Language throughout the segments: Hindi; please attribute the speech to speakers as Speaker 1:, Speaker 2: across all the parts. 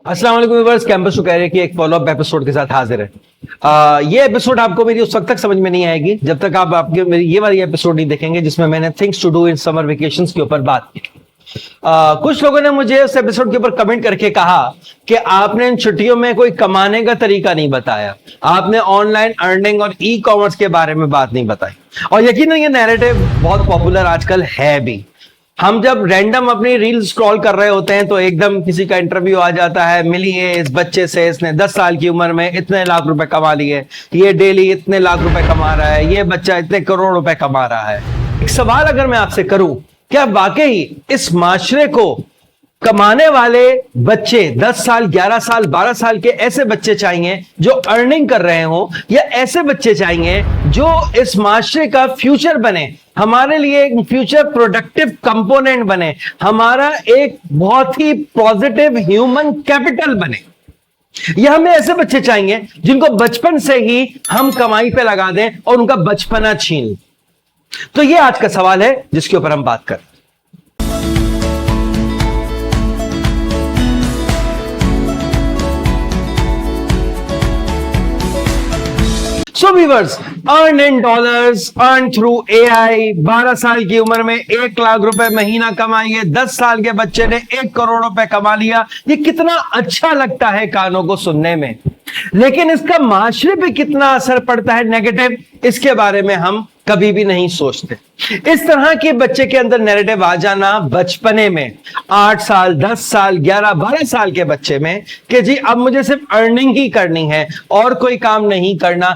Speaker 1: अस्सलाम वालेकुम व्यूअर्स, कैंपस टू कैरियर की एक फॉलोअप एपिसोड के साथ हाजिर है। ये एपिसोड आपको मेरी उस वक्त तक समझ में नहीं आएगी जब तक आप आपके मेरी ये वाली एपिसोड नहीं देखेंगे जिसमें मैंने things to do in summer vacations के ऊपर बात की। कुछ लोगों ने मुझे उस एपिसोड के ऊपर कमेंट करके कहा कि आपने इन छुट्टियों में कोई कमाने का तरीका नहीं बताया, आपने ऑनलाइन अर्निंग और ई कॉमर्स के बारे में बात नहीं बताई। और यकीनन ये नैरेटिव बहुत पॉपुलर आजकल है भी। हम जब रैंडम अपनी रील स्क्रॉल कर रहे होते हैं तो एकदम किसी का इंटरव्यू आ जाता है, मिलिए इस बच्चे से, इसने 10 साल की उम्र में इतने लाख रुपए कमा लिए, ये डेली इतने लाख रुपए कमा रहा है, ये बच्चा इतने करोड़ रुपए कमा रहा है। एक सवाल अगर मैं आपसे करूं, क्या वाकई इस माशरे को कमाने वाले बच्चे 10 साल, 11 साल, 12 साल के ऐसे बच्चे चाहिए जो अर्निंग कर रहे हो, या ऐसे बच्चे चाहिए जो इस माशरे का फ्यूचर बने, हमारे लिए एक फ्यूचर प्रोडक्टिव कंपोनेंट बने, हमारा एक बहुत ही पॉजिटिव ह्यूमन कैपिटल बने? या हमें ऐसे बच्चे चाहिए जिनको बचपन से ही हम कमाई पे लगा दें और उनका बचपना छीन लें? तो ये आज का सवाल है जिसके ऊपर हम बात करें। So viewers, earn in dollars, earn through AI. 12 साल की उम्र में 1 लाख रुपए महीना कमाइए, 10 साल के बच्चे ने 1 करोड़ रुपए कमा लिया। ये कितना अच्छा लगता है कानों को सुनने में, लेकिन इसका माशरे पे कितना असर पड़ता है नेगेटिव, इसके बारे में हम कभी भी नहीं सोचते। इस तरह के बच्चे के अंदर नैरेटिव आ जाना बचपने में, 8 साल, 10 साल, 11, 12 साल के बच्चे में, कि जी अब मुझे सिर्फ अर्निंग ही करनी है और कोई काम नहीं करना,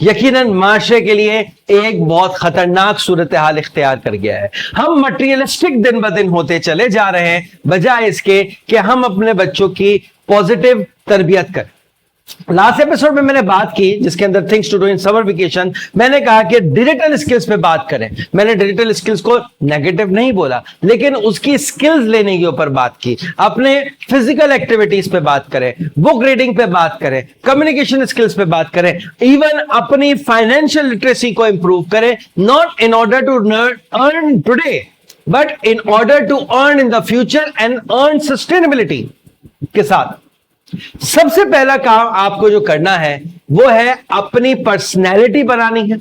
Speaker 1: यकीनन माशरे के लिए एक बहुत खतरनाक सूरत हाल इख्तियार कर गया है। हम मटेरियलिस्टिक दिन ब दिन होते चले जा रहे हैं, बजाय इसके कि हम अपने बच्चों की पॉजिटिव तरबियत करें। लास्ट एपिसोड में मैंने बात की जिसके अंदर things to do in summer vacation, मैंने कहा कि डिजिटल स्किल्स पे बात करें। मैंने डिजिटल स्किल्स को नेगेटिव नहीं बोला, लेकिन उसकी स्किल्स लेने के ऊपर बात की। अपने फिजिकल एक्टिविटीज पे बात करें, बुक रीडिंग पे बात करें, कम्युनिकेशन स्किल्स पे बात करें, इवन अपनी फाइनेंशियल लिटरेसी को इंप्रूव करें, not in order to earn today but in order to earn in the future and earn sustainability के साथ। सबसे पहला काम आपको जो करना है वो है अपनी पर्सनैलिटी बनानी है,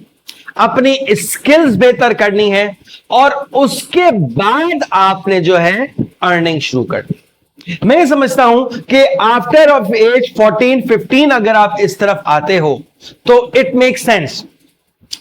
Speaker 1: अपनी स्किल्स बेहतर करनी है, और उसके बाद आपने जो है अर्निंग शुरू करनी। मैं ये समझता हूं कि आफ्टर ऑफ एज 14-15 अगर आप इस तरफ आते हो तो इट मेक सेंस।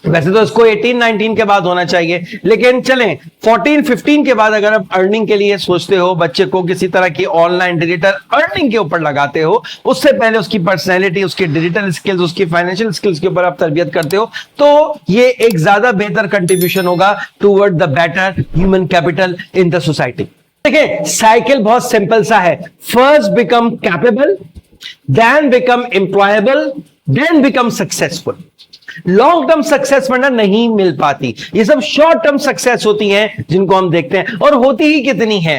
Speaker 1: वैसे तो इसको 18-19 के बाद होना चाहिए, लेकिन चलें 14-15 के बाद अगर आप अर्निंग के लिए सोचते हो, बच्चे को किसी तरह की ऑनलाइन डिजिटल अर्निंग के ऊपर लगाते हो, उससे पहले उसकी पर्सनैलिटी, उसकी डिजिटल स्किल्स, उसकी फाइनेंशियल स्किल्स के ऊपर आप तरबियत करते हो, तो ये एक ज्यादा बेहतर कंट्रीब्यूशन होगा toward the better human capital in the society. देखिए, साइकिल बहुत सिंपल सा है। First become capable, then become employable, then become successful. Long term success वरना नहीं मिल पाती, ये सब शॉर्ट टर्म सक्सेस होती हैं जिनको हम देखते हैं। और होती ही कितनी है,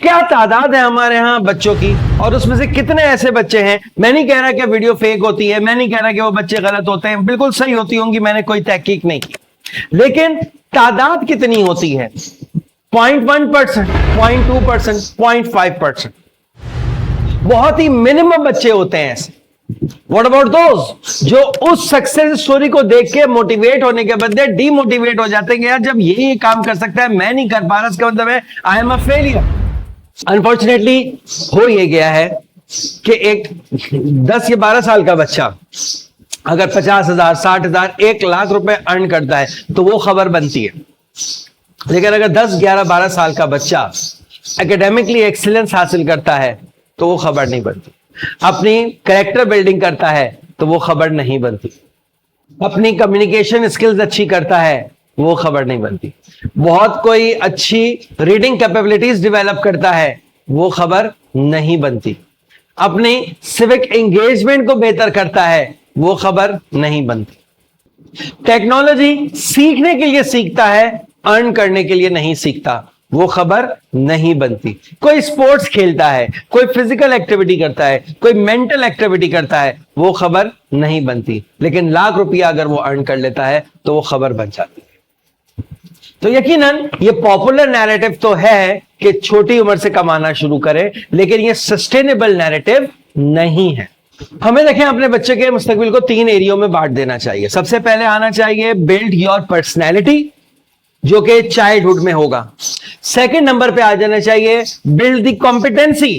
Speaker 1: क्या तादाद है हमारे यहां बच्चों की, और उसमें से कितने ऐसे बच्चे हैं। मैं नहीं कह रहा कि वीडियो फेक होती है, मैं नहीं कह रहा कि वो बच्चे गलत होते हैं, बिल्कुल सही होती होंगी, मैंने कोई तहकीक नहीं की, लेकिन तादाद कितनी होती है? 0.1%, 0.2%, 0.5%। बहुत ही मिनिमम बच्चे होते हैं ऐसे। What about those जो उस सक्सेस स्टोरी को देख के मोटिवेट होने के बदले डीमोटिवेट हो जाते हैं कि यार जब ये काम कर सकता है मैं नहीं कर पा रहा, इसका मतलब है I am a failure. Unfortunately हो ये गया है कि एक 10 या 12 साल का बच्चा अगर 50,000, 60,000, 1 लाख रुपए अर्न करता है तो वो खबर बनती है, लेकिन अगर 10, 11, 12 साल का बच्चा एकेडमिकली एक्सीलेंस हासिल करता है तो वो खबर नहीं बनती। अपनी कैरेक्टर बिल्डिंग करता है तो वो खबर नहीं बनती। अपनी कम्युनिकेशन स्किल्स अच्छी करता है वो खबर नहीं बनती। बहुत कोई अच्छी रीडिंग कैपेबिलिटीज डेवलप करता है वो खबर नहीं बनती। अपनी सिविक एंगेजमेंट को बेहतर करता है वो खबर नहीं बनती। टेक्नोलॉजी सीखने के लिए सीखता है, अर्न करने के लिए नहीं सीखता, वो खबर नहीं बनती। कोई स्पोर्ट्स खेलता है, कोई फिजिकल एक्टिविटी करता है, कोई मेंटल एक्टिविटी करता है, वो खबर नहीं बनती, लेकिन लाख रुपया अगर वो अर्न कर लेता है तो वो खबर बन जाती है। तो यकीनन ये पॉपुलर नैरेटिव तो है कि छोटी उम्र से कमाना शुरू करें, लेकिन ये सस्टेनेबल नैरेटिव नहीं है। हमें देखें अपने बच्चे के मुस्तकबिल को 3 एरियो में बांट देना चाहिए। सबसे पहले आना चाहिए बिल्ड योर पर्सनैलिटी, जो कि चाइल्डहुड में होगा। सेकंड नंबर पे आ जाना चाहिए बिल्ड द कॉम्पिटेंसी,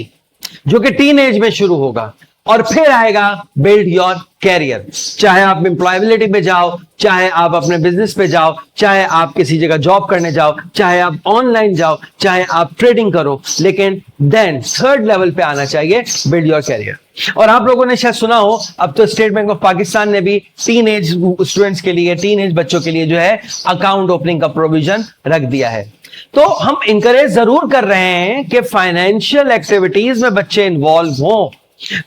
Speaker 1: जो कि टीन एज में शुरू होगा। और फिर आएगा बिल्ड योर कैरियर, चाहे आप एम्प्लॉयबिलिटी पे जाओ, चाहे आप अपने बिजनेस पे जाओ, चाहे आप किसी जगह जॉब करने जाओ, चाहे आप ऑनलाइन जाओ, चाहे आप ट्रेडिंग करो, लेकिन देन थर्ड लेवल पे आना चाहिए बिल्ड योर कैरियर। और आप लोगों ने शायद सुना हो, अब तो स्टेट बैंक ऑफ पाकिस्तान ने भी टीन एज स्टूडेंट्स के लिए, टीन एज बच्चों के लिए जो है अकाउंट ओपनिंग का प्रोविजन रख दिया है। तो हम इंकरेज जरूर कर रहे हैं कि फाइनेंशियल एक्टिविटीज में बच्चे इन्वॉल्व हों।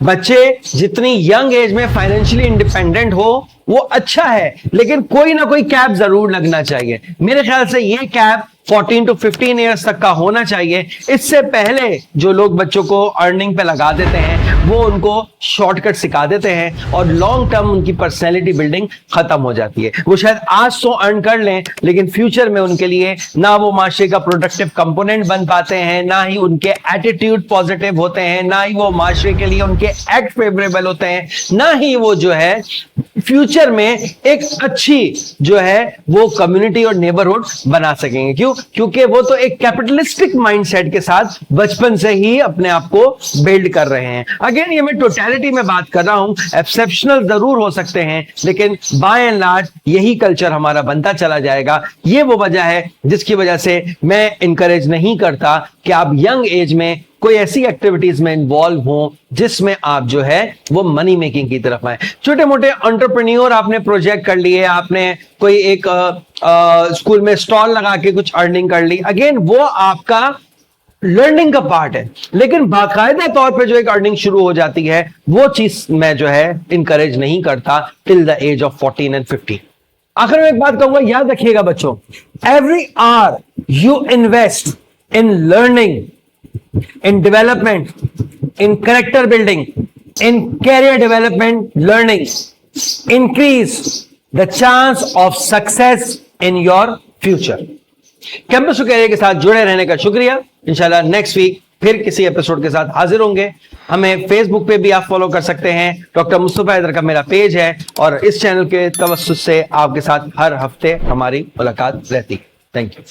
Speaker 1: बच्चे जितनी यंग एज में फाइनेंशियली इंडिपेंडेंट हो वो अच्छा है, लेकिन कोई ना कोई कैप जरूर लगना चाहिए। मेरे ख्याल से ये कैप 14 to 15 ईयर्स तक का होना चाहिए। इससे पहले जो लोग बच्चों को अर्निंग पे लगा देते हैं वो उनको शॉर्टकट सिखा देते हैं और लॉन्ग टर्म उनकी पर्सनैलिटी बिल्डिंग खत्म हो जाती है। वो शायद आज तो अर्न कर लें, लेकिन फ्यूचर में उनके लिए ना वो माशरे का प्रोडक्टिव कंपोनेंट बन पाते हैं, ना ही उनके एटीट्यूड पॉजिटिव होते हैं, ना ही वो माशरे के लिए उनके एक्ट फेवरेबल होते हैं, ना ही वो जो है फ्यूचर में एक अच्छी जो है वो कम्युनिटी और नेबरहुड बना सकेंगे। क्यों? क्योंकि वो तो एक कैपिटलिस्टिक माइंडसेट के साथ बचपन से ही अपने आप को बिल्ड कर रहे हैं। अगेन ये मैं टोटलिटी में बात कर रहा हूं, एक्सेप्शनल जरूर हो सकते हैं, लेकिन बाय एंड लार्ज यही कल्चर हमारा बनता चला जाएगा। ये वो वजह है जिसकी वजह से मैं इंकरेज नहीं करता कि आप यंग एज में कोई ऐसी एक्टिविटीज में इन्वॉल्व हो जिसमें आप जो है वो मनी मेकिंग की तरफ आए। छोटे मोटे एंटरप्रेन्योर आपने प्रोजेक्ट कर लिए, आपने कोई एक स्कूल में स्टॉल लगा के कुछ अर्निंग कर ली, अगेन वो आपका लर्निंग का पार्ट है, लेकिन बाकायदा तौर पे जो एक अर्निंग शुरू हो जाती है वो चीज मैं जो है इंकरेज नहीं करता till the age of 14 and 15। आखिर में एक बात कहूंगा, याद रखिएगा बच्चों, every hour you invest in learning, in development, in character building, in career development learning, increase the chance of success in your future। Campus career के साथ जुड़े रहने का शुक्रिया। इंशाल्लाह नेक्स्ट वीक फिर किसी एपिसोड के साथ हाजिर होंगे। हमें फेसबुक पे भी आप फॉलो कर सकते हैं, डॉक्टर मुस्तफा हैदर का मेरा पेज है, और इस चैनल के तवस्सुस से आपके साथ हर हफ्ते हमारी मुलाकात रहती है। Thank you.